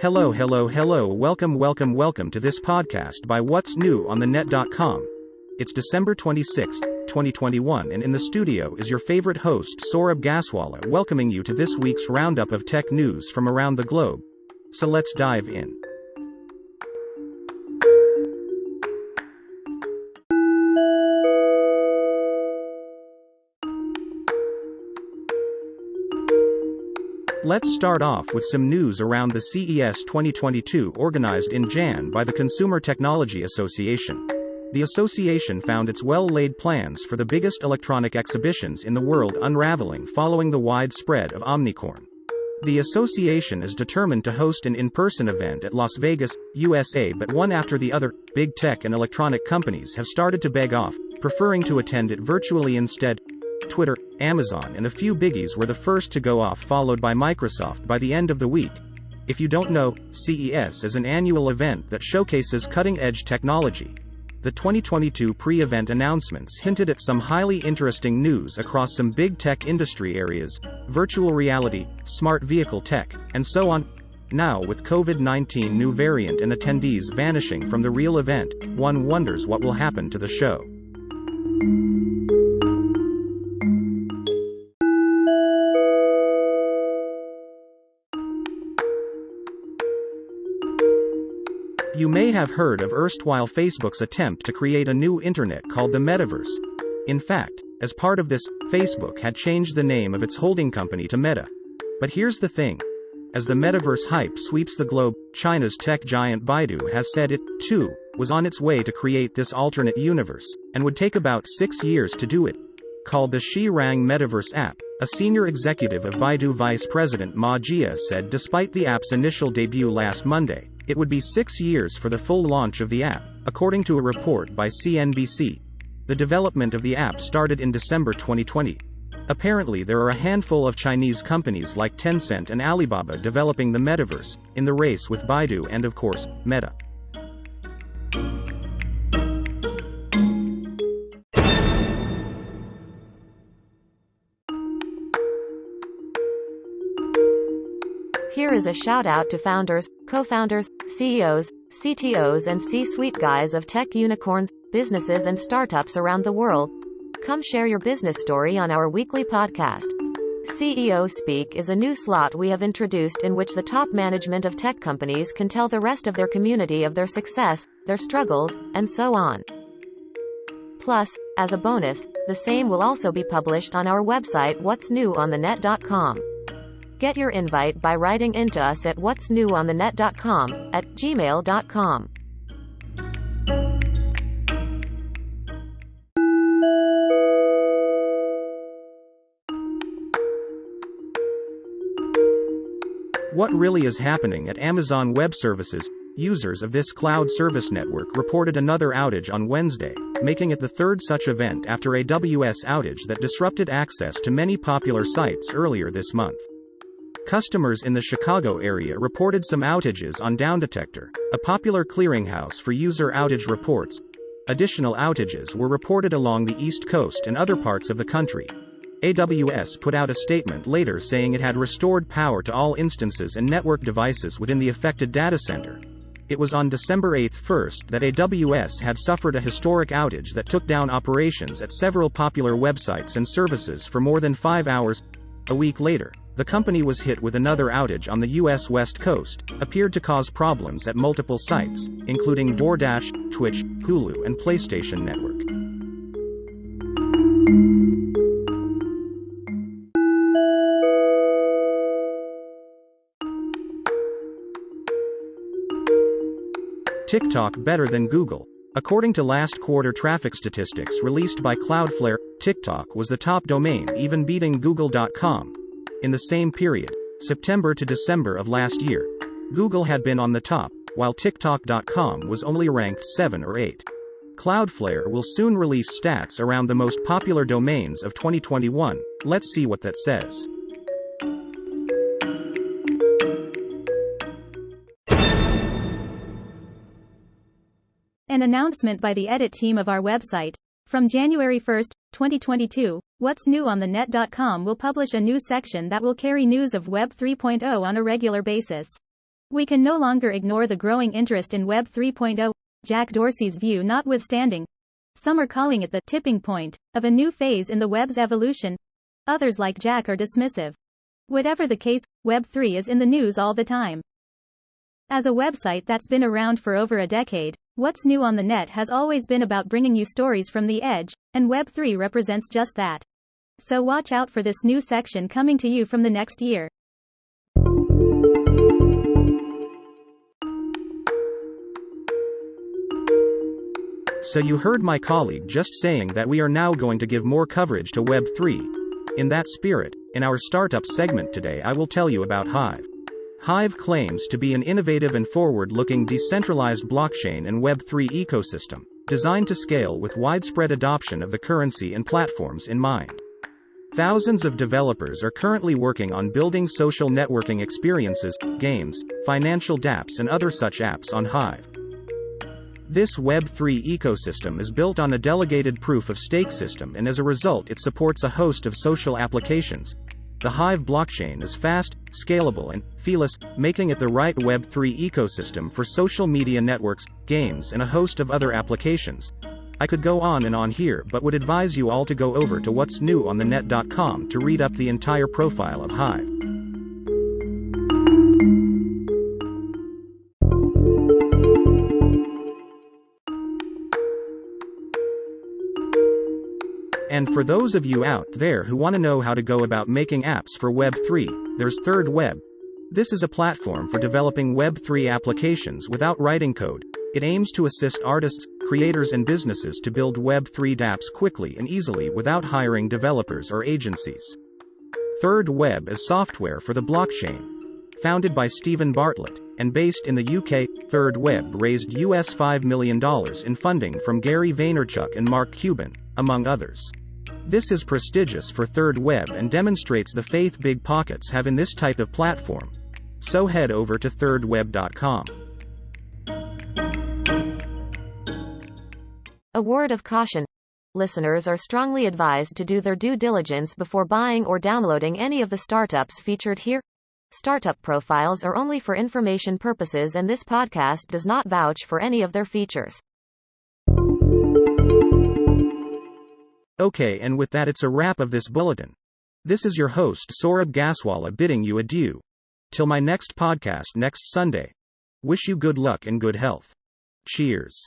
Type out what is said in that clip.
Hello, welcome to this podcast by What's New on the Net.com. It's December 26th, 2021, and in the studio is your favorite host, Saurabh Gaswala, welcoming you to this week's roundup of tech news from around the globe. So let's dive in. Let's start off with some news around the CES 2022 organized in January by the Consumer Technology Association. The association found its well-laid plans for the biggest electronic exhibitions in the world unraveling following the widespread of Omnicorn. The association is determined to host an in-person event at Las Vegas, USA, but one after the other, big tech and electronic companies have started to beg off, preferring to attend it virtually instead. Twitter, Amazon, and a few biggies were the first to go off, followed by Microsoft by the end of the week. If you don't know, CES is an annual event that showcases cutting-edge technology. The 2022 pre-event announcements hinted at some highly interesting news across some big tech industry areas: virtual reality, smart vehicle tech, and so on. Now, with COVID-19 new variant and attendees vanishing from the real event, one wonders what will happen to the show. You may have heard of erstwhile Facebook's attempt to create a new internet called the Metaverse. In fact, as part of this, Facebook had changed the name of its holding company to Meta. But here's the thing. As the Metaverse hype sweeps the globe, China's tech giant Baidu has said it, too, was on its way to create this alternate universe, and would take about 6 years to do it. Called the Shirang Metaverse app, a senior executive of Baidu Vice President Ma Jia said despite the app's initial debut last Monday, it would be 6 years for the full launch of the app, according to a report by CNBC. The development of the app started in December 2020. Apparently there are a handful of Chinese companies like Tencent and Alibaba developing the metaverse, in the race with Baidu and of course, Meta. Here is a shout out to founders, co-founders, CEOs, CTOs and C-suite guys of tech unicorns, businesses and startups around the world. Come share your business story on our weekly podcast. CEO Speak is a new slot we have introduced in which the top management of tech companies can tell the rest of their community of their success, their struggles, and so on. Plus, as a bonus, the same will also be published on our website what'snewonthenet.com. Get your invite by writing into us at what'snewonthenet.com, at gmail.com. What really is happening at Amazon Web Services? Users of this cloud service network reported another outage on Wednesday, making it the third such event after AWS outage that disrupted access to many popular sites earlier this month. Customers in the Chicago area reported some outages on DownDetector, a popular clearinghouse for user outage reports. Additional outages were reported along the East Coast and other parts of the country. AWS put out a statement later saying it had restored power to all instances and network devices within the affected data center. It was on December 8 that AWS had suffered a historic outage that took down operations at several popular websites and services for more than 5 hours. A week later, the company was hit with another outage on the U.S. West Coast, appeared to cause problems at multiple sites, including DoorDash, Twitch, Hulu and PlayStation Network. TikTok better than Google. According to last quarter traffic statistics released by Cloudflare, TikTok was the top domain, even beating Google.com. In the same period, September to December of last year, Google had been on the top, while TikTok.com was only ranked 7 or 8. Cloudflare will soon release stats around the most popular domains of 2021. Let's see what that says. An announcement by the edit team of our website. From January 1, 2022, What's New on the Net.com will publish a new section that will carry news of Web 3.0 on a regular basis. We can no longer ignore the growing interest in Web 3.0, Jack Dorsey's view notwithstanding. Some are calling it the tipping point of a new phase in the web's evolution. Others, like Jack, are dismissive. Whatever the case, Web 3 is in the news all the time. As a website that's been around for over a decade, What's New on the Net has always been about bringing you stories from the edge, and Web 3 represents just that. So watch out for this new section coming to you from the next year. So you heard my colleague just saying that we are now going to give more coverage to Web 3. In that spirit, in our startup segment today I will tell you about Hive. Hive claims to be an innovative and forward-looking decentralized blockchain and Web 3 ecosystem, designed to scale with widespread adoption of the currency and platforms in mind. Thousands of developers are currently working on building social networking experiences, games, financial dApps and other such apps on Hive. This Web 3 ecosystem is built on a delegated proof-of-stake system, and as a result it supports a host of social applications. The Hive blockchain is fast, scalable and feeless, making it the right Web 3 ecosystem for social media networks, games and a host of other applications. I could go on and on here, but would advise you all to go over to what'snewonthenet.com to read up the entire profile of Hive. And for those of you out there who want to know how to go about making apps for Web 3, there's Third Web. This is a platform for developing Web 3 applications without writing code. It aims to assist artists, creators and businesses to build Web 3 dApps quickly and easily without hiring developers or agencies. Third Web is software for the blockchain. Founded by Stephen Bartlett, and based in the UK, Third Web raised US $5 million in funding from Gary Vaynerchuk and Mark Cuban, among others. This is prestigious for Third Web and demonstrates the faith big pockets have in this type of platform. So head over to thirdweb.com. A word of caution. Listeners are strongly advised to do their due diligence before buying or downloading any of the startups featured here. Startup profiles are only for information purposes, and this podcast does not vouch for any of their features. Okay, and with that it's a wrap of this bulletin. This is your host Saurabh Gaswala bidding you adieu. Till my next podcast next Sunday. Wish you good luck and good health. Cheers.